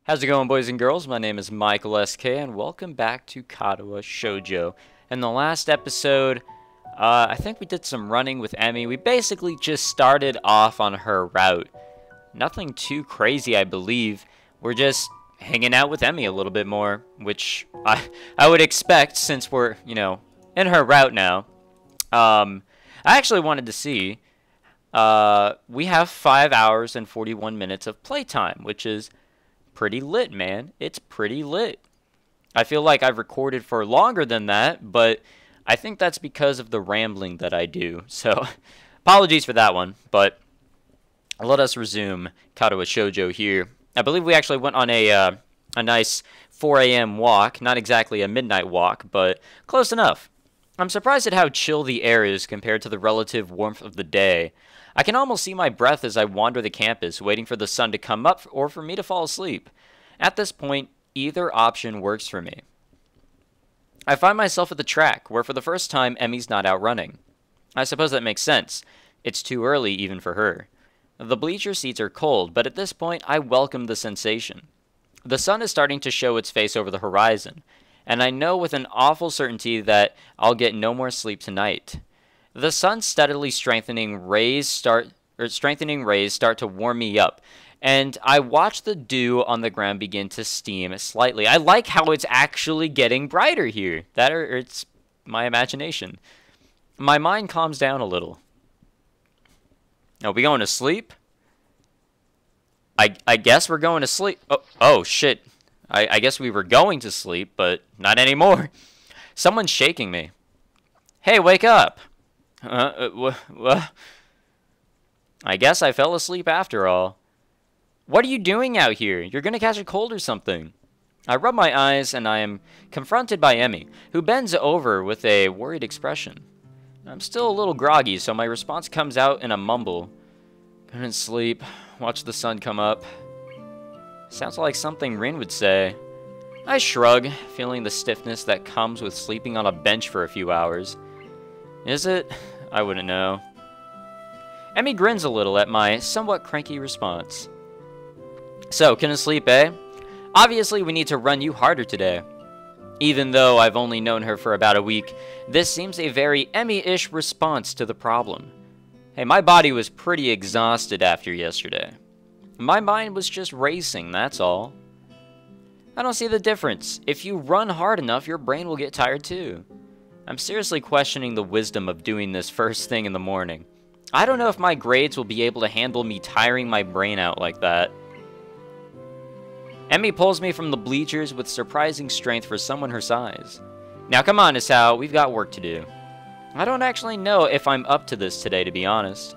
How's it going, boys and girls? My name is Michael SK, and welcome back to Katawa Shoujo. In the last episode, I think we did some running with Emmy. We basically just started off on her route. Nothing too crazy, I believe. We're just hanging out with Emmy a little bit more, which I would expect since we're, in her route now. I actually wanted to see, we have 5 hours and 41 minutes of playtime, which is pretty lit, man. It's pretty lit. I feel like I've recorded for longer than that, but I think that's because of the rambling that I do. So, apologies for that one, but let us resume Katawa Shoujo here. I believe we actually went on a nice 4 a.m. walk. Not exactly a midnight walk, but close enough. I'm surprised at how chill the air is compared to the relative warmth of the day. I can almost see my breath as I wander the campus, waiting for the sun to come up or for me to fall asleep. At this point, either option works for me. I find myself at the track, where for the first time, Emmy's not out running. I suppose that makes sense. It's too early even for her. The bleacher seats are cold, but at this point, I welcome the sensation. The sun is starting to show its face over the horizon, and I know with an awful certainty that I'll get no more sleep tonight. The sun's steadily strengthening rays start to warm me up, and I watch the dew on the ground begin to steam slightly. I like how it's actually getting brighter here. It's my imagination. My mind calms down a little. Are we going to sleep? I guess we're going to sleep. Oh shit. I guess we were going to sleep, but not anymore. Someone's shaking me. Hey, wake up. I guess I fell asleep after all. What are you doing out here? You're gonna catch a cold or something. I rub my eyes and I am confronted by Emmy, who bends over with a worried expression. I'm still a little groggy, so my response comes out in a mumble. Couldn't sleep. Watch the sun come up. Sounds like something Rin would say. I shrug, feeling the stiffness that comes with sleeping on a bench for a few hours. Is it? I wouldn't know. Emmy grins a little at my somewhat cranky response. So, couldn't sleep, eh? Obviously, we need to run you harder today. Even though I've only known her for about a week, this seems a very Emmy-ish response to the problem. Hey, my body was pretty exhausted after yesterday. My mind was just racing, that's all. I don't see the difference. If you run hard enough, your brain will get tired too. I'm seriously questioning the wisdom of doing this first thing in the morning. I don't know if my grades will be able to handle me tiring my brain out like that. Emmy pulls me from the bleachers with surprising strength for someone her size. Now come on, Hisao, we've got work to do. I don't actually know if I'm up to this today, to be honest.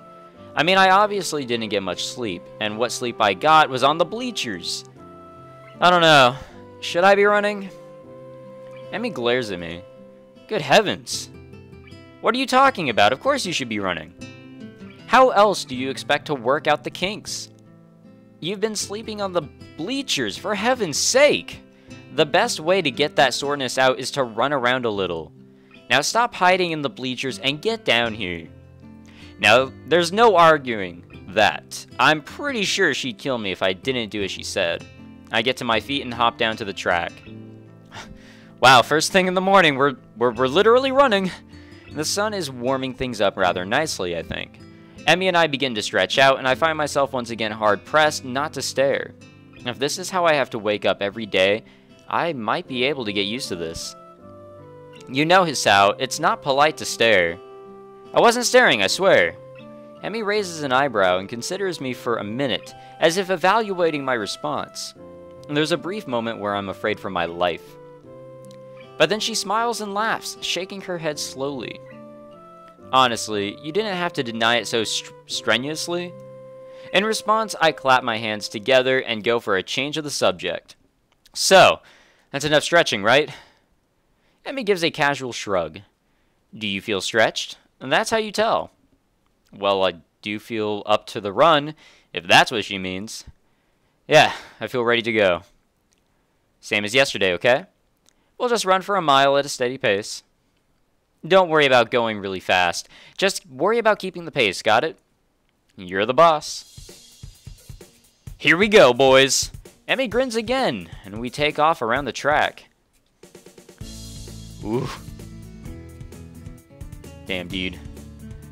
I mean, I obviously didn't get much sleep, and what sleep I got was on the bleachers. I don't know. Should I be running? Emmy glares at me. Good heavens. What are you talking about? Of course you should be running. How else do you expect to work out the kinks? You've been sleeping on the bleachers, for heaven's sake. The best way to get that soreness out is to run around a little. Now stop hiding in the bleachers and get down here. Now, there's no arguing that. I'm pretty sure she'd kill me if I didn't do as she said. I get to my feet and hop down to the track. Wow, first thing in the morning, we're literally running. The sun is warming things up rather nicely, I think. Emmy and I begin to stretch out, and I find myself once again hard-pressed not to stare. If this is how I have to wake up every day, I might be able to get used to this. You know, Hisao, it's not polite to stare. I wasn't staring, I swear. Emmy raises an eyebrow and considers me for a minute, as if evaluating my response. There's a brief moment where I'm afraid for my life. But then she smiles and laughs, shaking her head slowly. Honestly, you didn't have to deny it so strenuously. In response, I clap my hands together and go for a change of the subject. So, that's enough stretching, right? Emmy gives a casual shrug. Do you feel stretched? And that's how you tell. Well, I do feel up to the run, if that's what she means. Yeah, I feel ready to go. Same as yesterday, okay? We'll just run for a mile at a steady pace. Don't worry about going really fast. Just worry about keeping the pace, got it? You're the boss. Here we go, boys. Emmy grins again, and we take off around the track. Ooh. Damn, dude.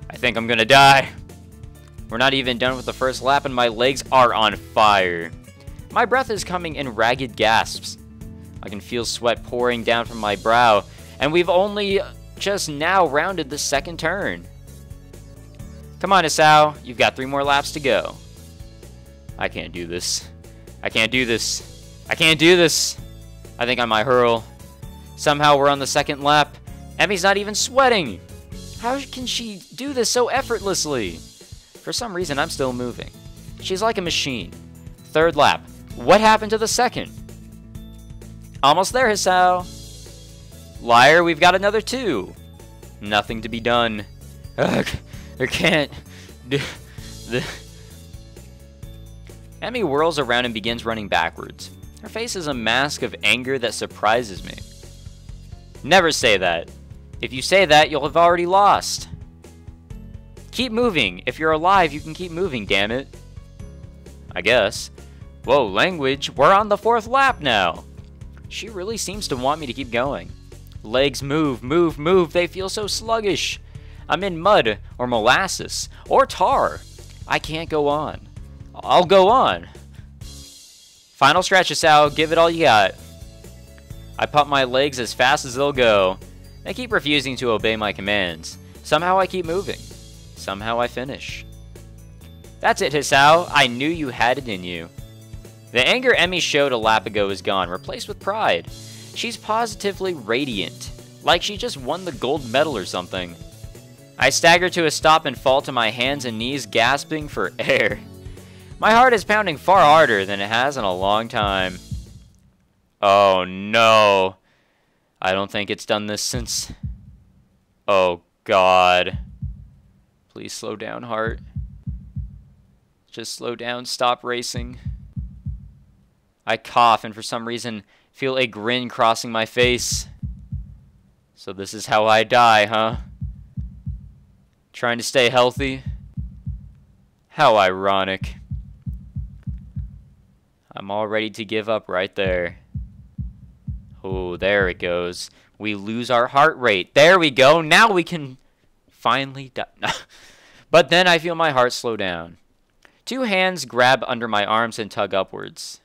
I think I'm gonna die. We're not even done with the first lap, and my legs are on fire. My breath is coming in ragged gasps. I can feel sweat pouring down from my brow, and we've only just now rounded the second turn. Come on, Hisao. You've got 3 more laps to go. I can't do this. I can't do this. I can't do this. I think I might hurl. Somehow we're on the second lap. Emmy's not even sweating. How can she do this so effortlessly? For some reason, I'm still moving. She's like a machine. Third lap. What happened to the second? Almost there, Hisao. Liar, we've got another 2. Nothing to be done. Ugh, I can't do this. Emmy whirls around and begins running backwards. Her face is a mask of anger that surprises me. Never say that. If you say that, you'll have already lost. Keep moving. If you're alive, you can keep moving, damn it. I guess. Whoa, language. We're on the 4th lap now. She really seems to want me to keep going. Legs move, move, move. They feel so sluggish. I'm in mud, or molasses, or tar. I can't go on. I'll go on. Final stretch, Hisao. Give it all you got. I pump my legs as fast as they'll go. They keep refusing to obey my commands. Somehow I keep moving. Somehow I finish. That's it, Hisao. I knew you had it in you. The anger Emmy showed a lap ago is gone, replaced with pride. She's positively radiant, like she just won the gold medal or something. I stagger to a stop and fall to my hands and knees, gasping for air. My heart is pounding far harder than it has in a long time. Oh no. I don't think it's done this since... Oh God. Please slow down, heart. Just slow down, stop racing. I cough and for some reason feel a grin crossing my face. So this is how I die, huh? Trying to stay healthy? How ironic. I'm all ready to give up right there. Oh, there it goes. We lose our heart rate. There we go. Now we can finally die. But then I feel my heart slow down. 2 hands grab under my arms and tug upwards.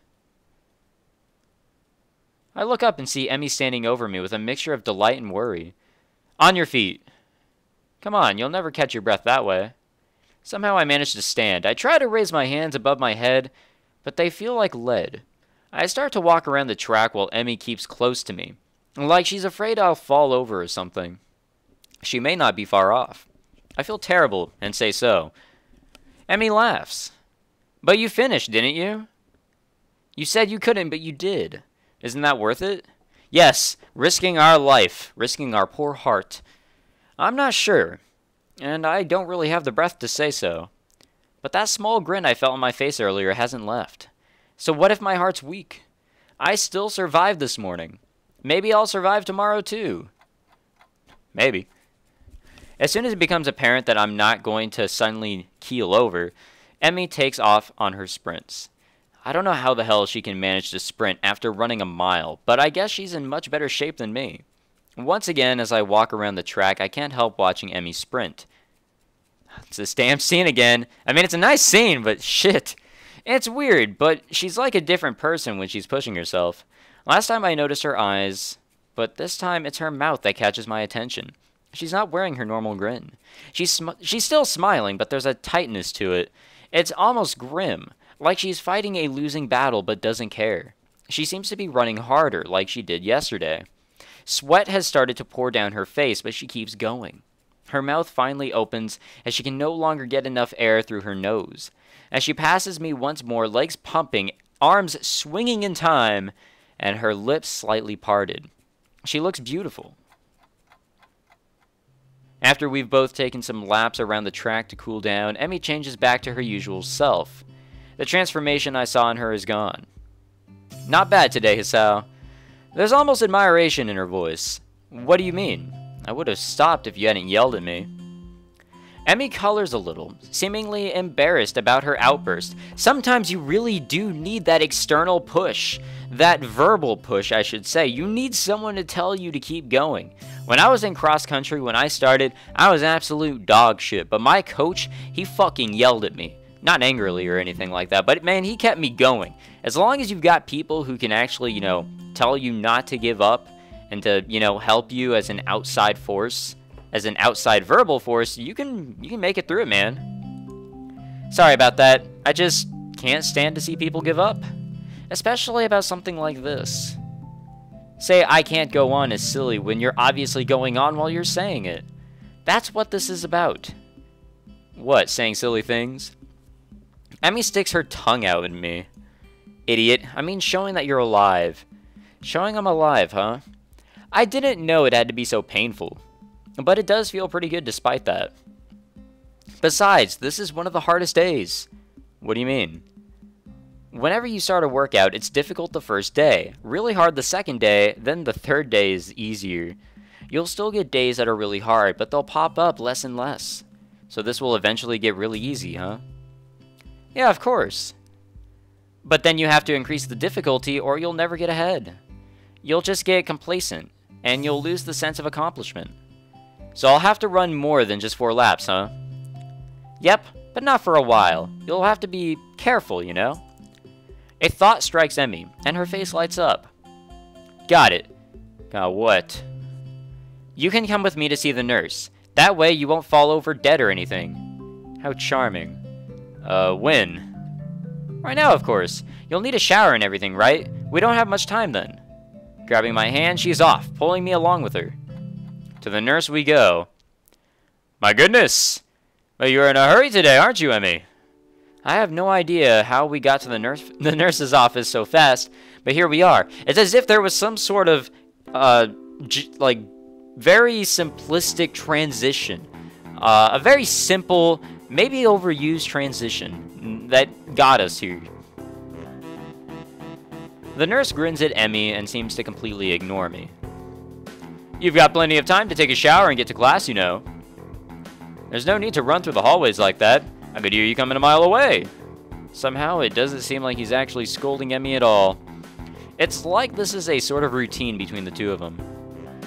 I look up and see Emmy standing over me with a mixture of delight and worry. On your feet. Come on, you'll never catch your breath that way. Somehow I manage to stand. I try to raise my hands above my head, but they feel like lead. I start to walk around the track while Emmy keeps close to me, like she's afraid I'll fall over or something. She may not be far off. I feel terrible and say so. Emmy laughs. But you finished, didn't you? You said you couldn't, but you did. Isn't that worth it? Yes, risking our life, risking our poor heart. I'm not sure, and I don't really have the breath to say so. But that small grin I felt on my face earlier hasn't left. So what if my heart's weak? I still survived this morning. Maybe I'll survive tomorrow too. Maybe. As soon as it becomes apparent that I'm not going to suddenly keel over, Emmy takes off on her sprints. I don't know how the hell she can manage to sprint after running a mile, but I guess she's in much better shape than me. Once again, as I walk around the track, I can't help watching Emmy sprint. It's this damn scene again. I mean, it's a nice scene, but shit. It's weird, but she's like a different person when she's pushing herself. Last time I noticed her eyes, but this time it's her mouth that catches my attention. She's not wearing her normal grin. She's still smiling, but there's a tightness to it. It's almost grim, like she's fighting a losing battle but doesn't care. She seems to be running harder, like she did yesterday. Sweat has started to pour down her face, but she keeps going. Her mouth finally opens as she can no longer get enough air through her nose. As she passes me once more, legs pumping, arms swinging in time, and her lips slightly parted. She looks beautiful. After we've both taken some laps around the track to cool down, Emmy changes back to her usual self. The transformation I saw in her is gone. Not bad today, Hisao. There's almost admiration in her voice. What do you mean? I would have stopped if you hadn't yelled at me. Emmy colors a little, seemingly embarrassed about her outburst. Sometimes you really do need that external push. That verbal push, I should say. You need someone to tell you to keep going. When I was in cross country, when I started, I was absolute dog shit. But my coach, he fucking yelled at me. Not angrily or anything like that, but man, he kept me going. As long as you've got people who can actually, tell you not to give up and to, help you as an outside force, as an outside verbal force, you can make it through it, man. Sorry about that. I just can't stand to see people give up. Especially about something like this. Say I can't go on is silly when you're obviously going on while you're saying it. That's what this is about. What, saying silly things? Emmy sticks her tongue out at me. Idiot. I mean showing that you're alive. Showing I'm alive, huh? I didn't know it had to be so painful. But it does feel pretty good despite that. Besides, this is one of the hardest days. What do you mean? Whenever you start a workout, it's difficult the first day, really hard the second day, then the third day is easier. You'll still get days that are really hard, but they'll pop up less and less. So this will eventually get really easy, huh? Yeah, of course. But then you have to increase the difficulty or you'll never get ahead. You'll just get complacent, and you'll lose the sense of accomplishment. So I'll have to run more than just 4 laps, huh? Yep, but not for a while. You'll have to be careful, A thought strikes Emmy, and her face lights up. Got it. Got what? You can come with me to see the nurse. That way you won't fall over dead or anything. How charming. When? Right now, of course. You'll need a shower and everything, right? We don't have much time then. Grabbing my hand, she's off, pulling me along with her. To the nurse we go. My goodness! But you're in a hurry today, aren't you, Emmy? I have no idea how we got to the nurse's office so fast, but here we are. It's as if there was some sort of, very simplistic transition. A very simple, maybe overused transition that got us here. The nurse grins at Emmy and seems to completely ignore me. You've got plenty of time to take a shower and get to class, There's no need to run through the hallways like that. I could hear you coming a mile away. Somehow, it doesn't seem like he's actually scolding Emmy at all. It's like this is a sort of routine between the two of them.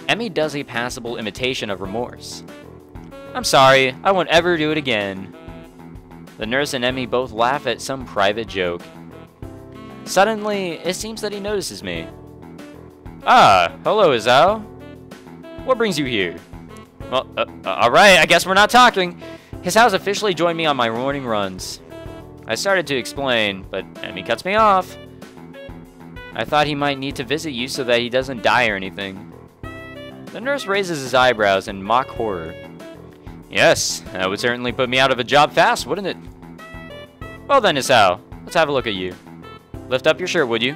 Emmy does a passable imitation of remorse. I'm sorry, I won't ever do it again. The nurse and Emmy both laugh at some private joke. Suddenly, it seems that he notices me. Ah, hello, Hisao. What brings you here? Well, alright, I guess we're not talking. Hisao's officially joined me on my morning runs. I started to explain, but Emmy cuts me off. I thought he might need to visit you so that he doesn't die or anything. The nurse raises his eyebrows in mock horror. Yes, that would certainly put me out of a job fast, wouldn't it? Well then, Hisao, let's have a look at you. Lift up your shirt, would you?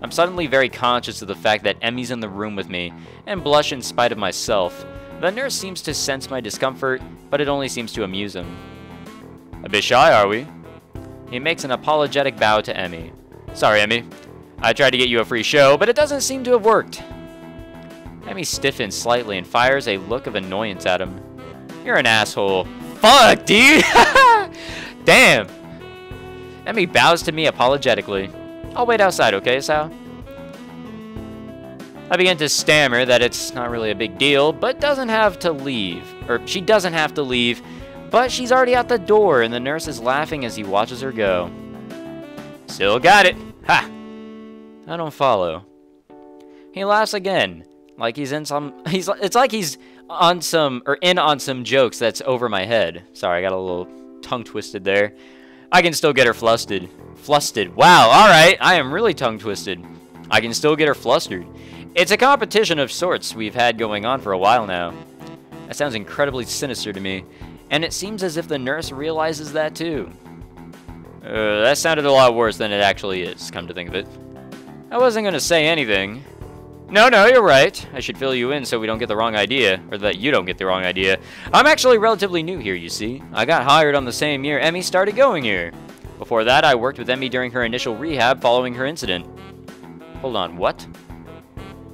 I'm suddenly very conscious of the fact that Emmy's in the room with me, and blush in spite of myself. The nurse seems to sense my discomfort, but it only seems to amuse him. A bit shy, are we? He makes an apologetic bow to Emmy. Sorry, Emmy. I tried to get you a free show, but it doesn't seem to have worked. Emmy stiffens slightly and fires a look of annoyance at him. You're an asshole. Fuck, dude! Damn! Emmy bows to me apologetically. I'll wait outside, okay, Hisao? I begin to stammer that it's not really a big deal, but doesn't have to leave. Or, she doesn't have to leave, but she's already out the door, and the nurse is laughing as he watches her go. Still got it! Ha! I don't follow. He laughs again, like he's in some... It's like he's on some... or in on some jokes that's over my head. Sorry, I got a little tongue twisted there. I can still get her flustered. Flustered. Wow, alright, I am really tongue twisted. I can still get her flustered. It's a competition of sorts we've had going on for a while now. That sounds incredibly sinister to me, and it seems as if the nurse realizes that too. That sounded a lot worse than it actually is, come to think of it. I wasn't going to say anything. No, you're right. I should fill you in so we don't get the wrong idea, or that you don't get the wrong idea. I'm actually relatively new here, you see. I got hired on the same year Emmy started going here. Before that, I worked with Emmy during her initial rehab following her incident. Hold on, what?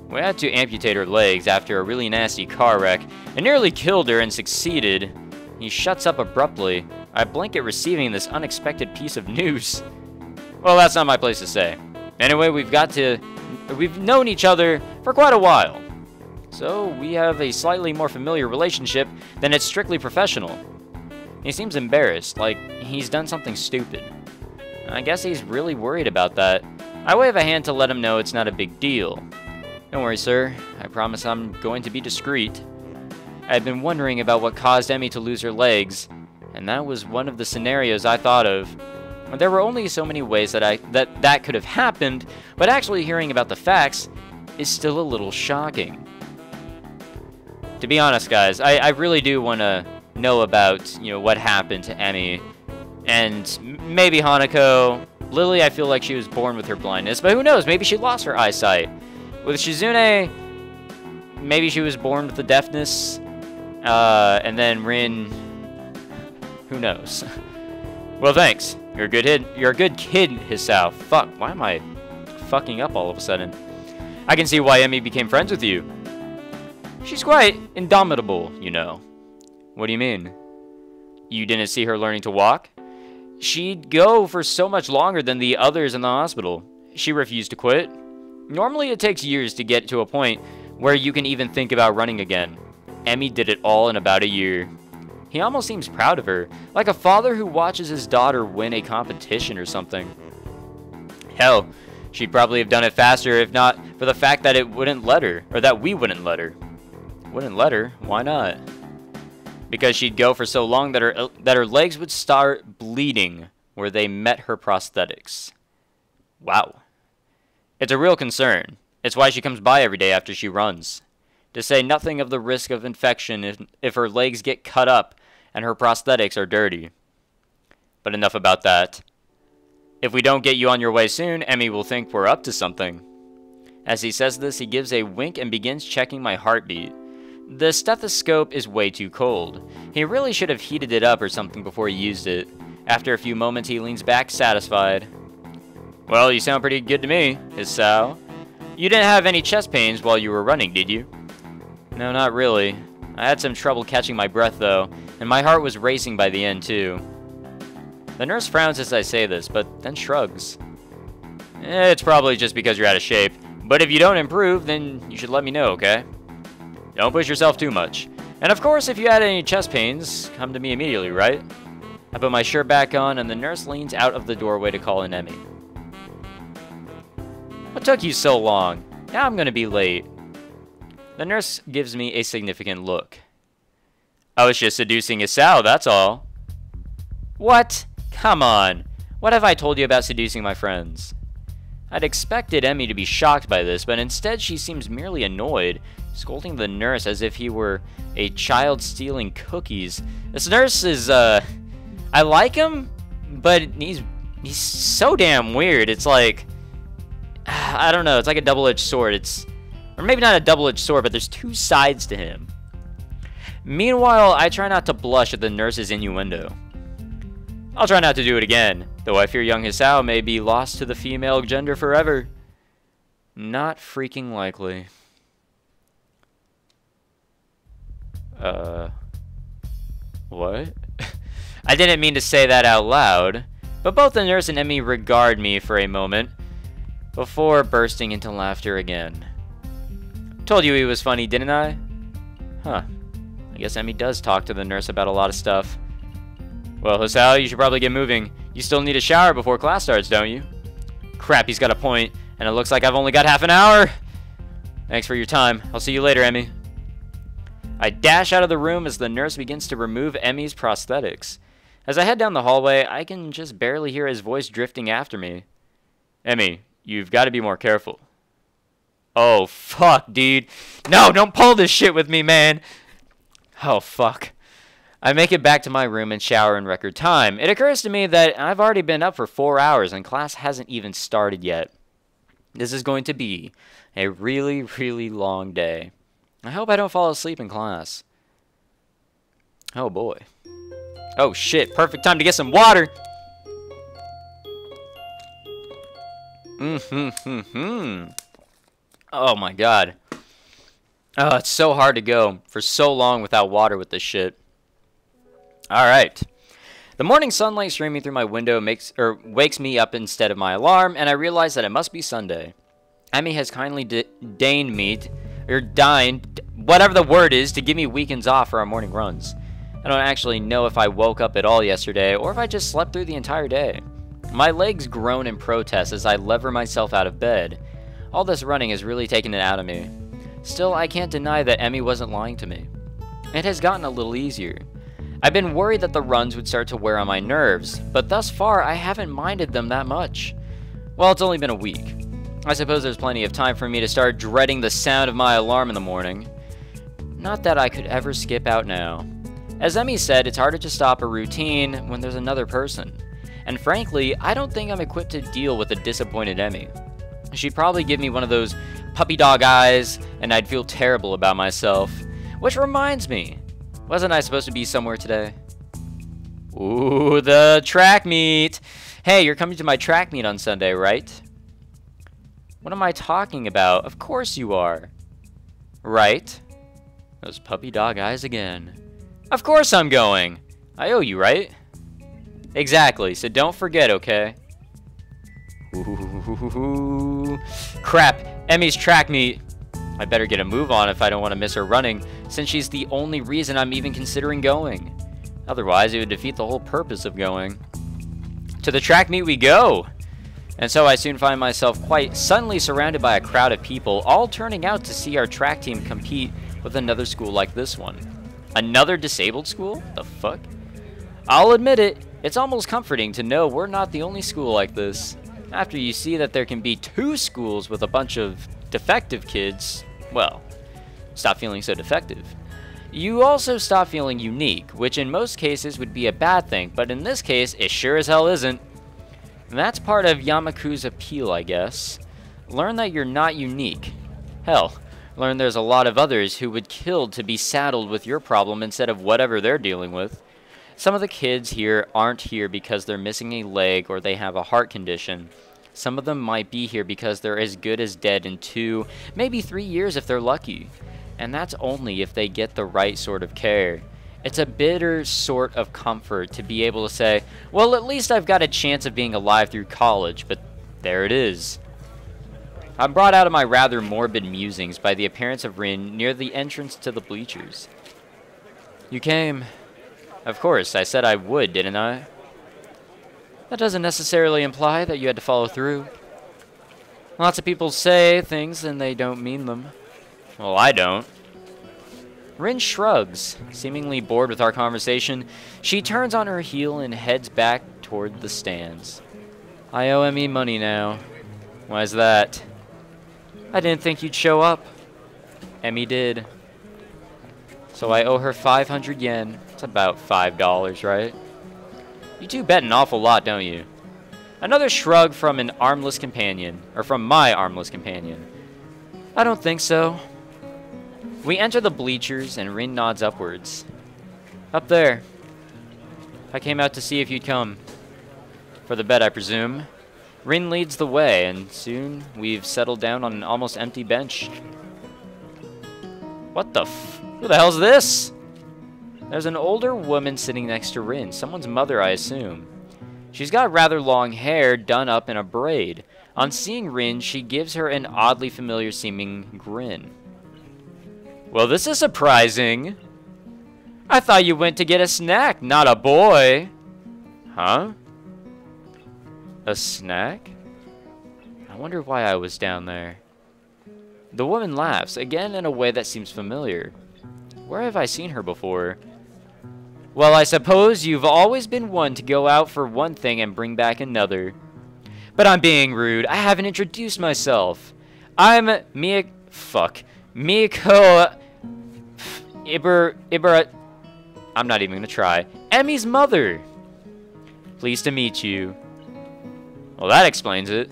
We had to amputate her legs after a really nasty car wreck. It nearly killed her and succeeded. He shuts up abruptly. I blink at receiving this unexpected piece of news. Well, that's not my place to say. Anyway, we've known each other for quite a while. So, we have a slightly more familiar relationship than it's strictly professional. He seems embarrassed, like he's done something stupid. I guess he's really worried about that. I wave a hand to let him know it's not a big deal. Don't worry, sir. I promise I'm going to be discreet. I had been wondering about what caused Emmy to lose her legs, and that was one of the scenarios I thought of. There were only so many ways that could have happened, but actually hearing about the facts is still a little shocking. To be honest, guys, I really do want to know about, what happened to Emmy, and maybe Hanako. Lily, I feel like she was born with her blindness, but who knows? Maybe she lost her eyesight. With Shizune, maybe she was born with the deafness, and then Rin, who knows? Well, thanks. You're a good kid, Hisao. Fuck, why am I fucking up all of a sudden? I can see why Emmy became friends with you. She's quite indomitable, What do you mean? You didn't see her learning to walk? She'd go for so much longer than the others in the hospital. She refused to quit. Normally it takes years to get to a point where you can even think about running again. Emmy did it all in about a year. He almost seems proud of her, like a father who watches his daughter win a competition or something. Hell, she'd probably have done it faster if not for the fact that it wouldn't let her, or that we wouldn't let her. Wouldn't let her? Why not? Because she'd go for so long that her legs would start bleeding where they met her prosthetics. Wow. It's a real concern. It's why she comes by every day after she runs. To say nothing of the risk of infection if her legs get cut up and her prosthetics are dirty. But enough about that. If we don't get you on your way soon, Emmy will think we're up to something. As he says this, he gives a wink and begins checking my heartbeat. The stethoscope is way too cold. He really should have heated it up or something before he used it. After a few moments, he leans back, satisfied. Well, you sound pretty good to me, Hisao. You didn't have any chest pains while you were running, did you? No, not really. I had some trouble catching my breath, though, and my heart was racing by the end, too. The nurse frowns as I say this, but then shrugs. It's probably just because you're out of shape, but if you don't improve, then you should let me know, okay? Don't push yourself too much. And of course, if you had any chest pains, come to me immediately, right? I put my shirt back on, and the nurse leans out of the doorway to call in Emmy. What took you so long? Now I'm gonna be late. The nurse gives me a significant look. I was just seducing Hisao, that's all. What? Come on. What have I told you about seducing my friends? I'd expected Emmy to be shocked by this, but instead she seems merely annoyed, scolding the nurse as if he were a child stealing cookies. This nurse is, I like him, but he's so damn weird. It's like, I don't know, it's like a double-edged sword. Or maybe not a double-edged sword, but there's two sides to him. Meanwhile, I try not to blush at the nurse's innuendo. I'll try not to do it again, though I fear young Hisao may be lost to the female gender forever. Not freaking likely. What? I didn't mean to say that out loud, but both the nurse and Emmy regard me for a moment before bursting into laughter again. Told you he was funny, didn't I? Huh. I guess Emmy does talk to the nurse about a lot of stuff. Well, Hisao, you should probably get moving. You still need a shower before class starts, don't you? Crap, he's got a point, and it looks like I've only got half an hour. Thanks for your time. I'll see you later, Emmy. I dash out of the room as the nurse begins to remove Emmy's prosthetics. As I head down the hallway, I can just barely hear his voice drifting after me. Emmy, you've got to be more careful. Oh, fuck, dude. No, don't pull this shit with me, man. Oh, fuck. I make it back to my room and shower in record time. It occurs to me that I've already been up for 4 hours and class hasn't even started yet. This is going to be a really, really long day. I hope I don't fall asleep in class. Oh, boy. Oh, shit. Perfect time to get some water. Oh, my God. Oh, it's so hard to go for so long without water with this shit. Alright. The morning sunlight streaming through my window wakes me up instead of my alarm, and I realize that it must be Sunday. Emmy has kindly dined, whatever the word is, to give me weekends off for our morning runs. I don't actually know if I woke up at all yesterday, or if I just slept through the entire day. My legs groan in protest as I lever myself out of bed. All this running has really taken it out of me. Still, I can't deny that Emmy wasn't lying to me. It has gotten a little easier. I've been worried that the runs would start to wear on my nerves, but thus far I haven't minded them that much. Well, it's only been a week. I suppose there's plenty of time for me to start dreading the sound of my alarm in the morning. Not that I could ever skip out now. As Emmy said, it's harder to stop a routine when there's another person. And frankly, I don't think I'm equipped to deal with a disappointed Emmy. She'd probably give me one of those puppy dog eyes, and I'd feel terrible about myself. Which reminds me, wasn't I supposed to be somewhere today? Ooh, the track meet! Hey, you're coming to my track meet on Sunday, right? What am I talking about? Of course you are. Right? Those puppy dog eyes again. Of course I'm going! I owe you, right? Exactly, so don't forget, okay? Ooh, crap, Emmy's track meet. I better get a move on if I don't want to miss her running, since she's the only reason I'm even considering going. Otherwise, it would defeat the whole purpose of going. To the track meet we go! And so I soon find myself quite suddenly surrounded by a crowd of people, all turning out to see our track team compete with another school like this one. Another disabled school? The fuck? I'll admit it, it's almost comforting to know we're not the only school like this. After you see that there can be 2 schools with a bunch of defective kids, well, stop feeling so defective. You also stop feeling unique, which in most cases would be a bad thing, but in this case, it sure as hell isn't. And that's part of Yamaku's appeal, I guess. Learn that you're not unique. Hell, learn there's a lot of others who would kill to be saddled with your problem instead of whatever they're dealing with. Some of the kids here aren't here because they're missing a leg or they have a heart condition. Some of them might be here because they're as good as dead in 2, maybe 3 years if they're lucky. And that's only if they get the right sort of care. It's a bitter sort of comfort to be able to say, well, at least I've got a chance of being alive through college, but there it is. I'm brought out of my rather morbid musings by the appearance of Rin near the entrance to the bleachers. You came. Of course, I said I would, didn't I? That doesn't necessarily imply that you had to follow through. Lots of people say things and they don't mean them. Well, I don't. Rin shrugs, seemingly bored with our conversation. She turns on her heel and heads back toward the stands. I owe Emmy money now. Why's that? I didn't think you'd show up. Emmy did. So I owe her 500 yen. It's about $5, right? You two bet an awful lot, don't you? Another shrug from an armless companion, or from my armless companion. I don't think so. We enter the bleachers and Rin nods upwards. Up there. I came out to see if you'd come. For the bet, I presume. Rin leads the way, and soon we've settled down on an almost empty bench. What the who the hell's this? There's an older woman sitting next to Rin, someone's mother, I assume. She's got rather long hair done up in a braid. On seeing Rin, she gives her an oddly familiar-seeming grin. Well, this is surprising. I thought you went to get a snack, not a boy. Huh? A snack? I wonder why I was down there. The woman laughs, again in a way that seems familiar. Where have I seen her before? Well, I suppose you've always been one to go out for one thing and bring back another. But I'm being rude. I haven't introduced myself. I'm Miyako Ibara. I'm not even gonna try. Emmy's mother. Pleased to meet you. Well, that explains it.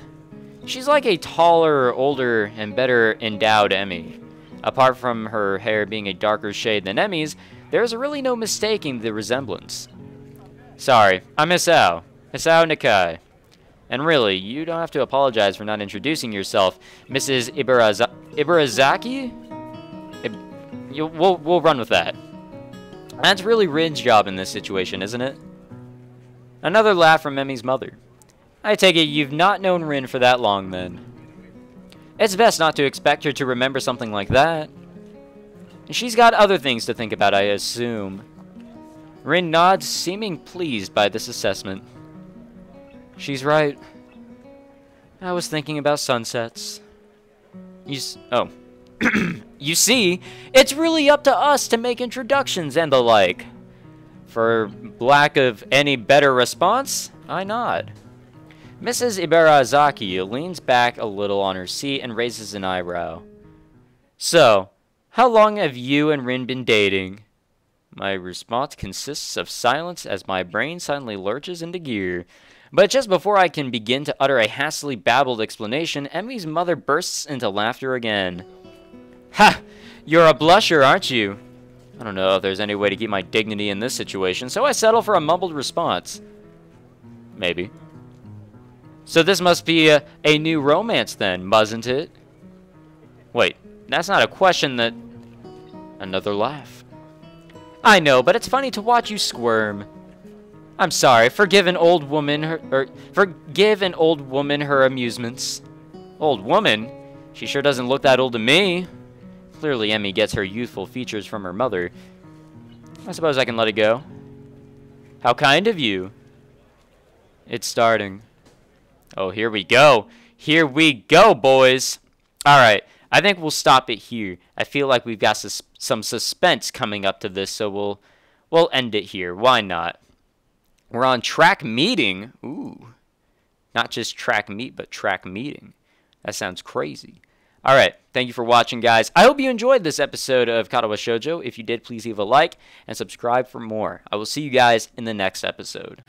She's like a taller, older, and better endowed Emmy. Apart from her hair being a darker shade than Emmy's, there's really no mistaking the resemblance. Sorry, I'm Hisao Nakai. And really, you don't have to apologize for not introducing yourself, Mrs. Ibarazaki? We'll run with that. That's really Rin's job in this situation, isn't it? Another laugh from Emi's mother. I take it you've not known Rin for that long, then. It's best not to expect her to remember something like that. She's got other things to think about, I assume. Rin nods, seeming pleased by this assessment. She's right. I was thinking about sunsets. Oh. You see, it's really up to us to make introductions and the like. For lack of any better response, I nod. Mrs. Ibarazaki leans back a little on her seat and raises an eyebrow. So, how long have you and Rin been dating? My response consists of silence as my brain suddenly lurches into gear. But just before I can begin to utter a hastily babbled explanation, Emi's mother bursts into laughter again. Ha! You're a blusher, aren't you? I don't know if there's any way to keep my dignity in this situation, so I settle for a mumbled response. Maybe. So this must be a new romance then, mustn't it? Wait, that's not a question that... Another laugh. I know, but it's funny to watch you squirm. I'm sorry, forgive an old woman her amusements. Old woman? She sure doesn't look that old to me. Clearly, Emi gets her youthful features from her mother. I suppose I can let it go. How kind of you. It's starting. Oh, here we go. Here we go, boys. Alright, I think we'll stop it here. I feel like we've got some suspense coming up to this, so we'll end it here. Why not? We're on track meeting. Ooh. Not just track meet, but track meeting. That sounds crazy. Alright, thank you for watching, guys. I hope you enjoyed this episode of Katawa Shoujo. If you did, please leave a like and subscribe for more. I will see you guys in the next episode.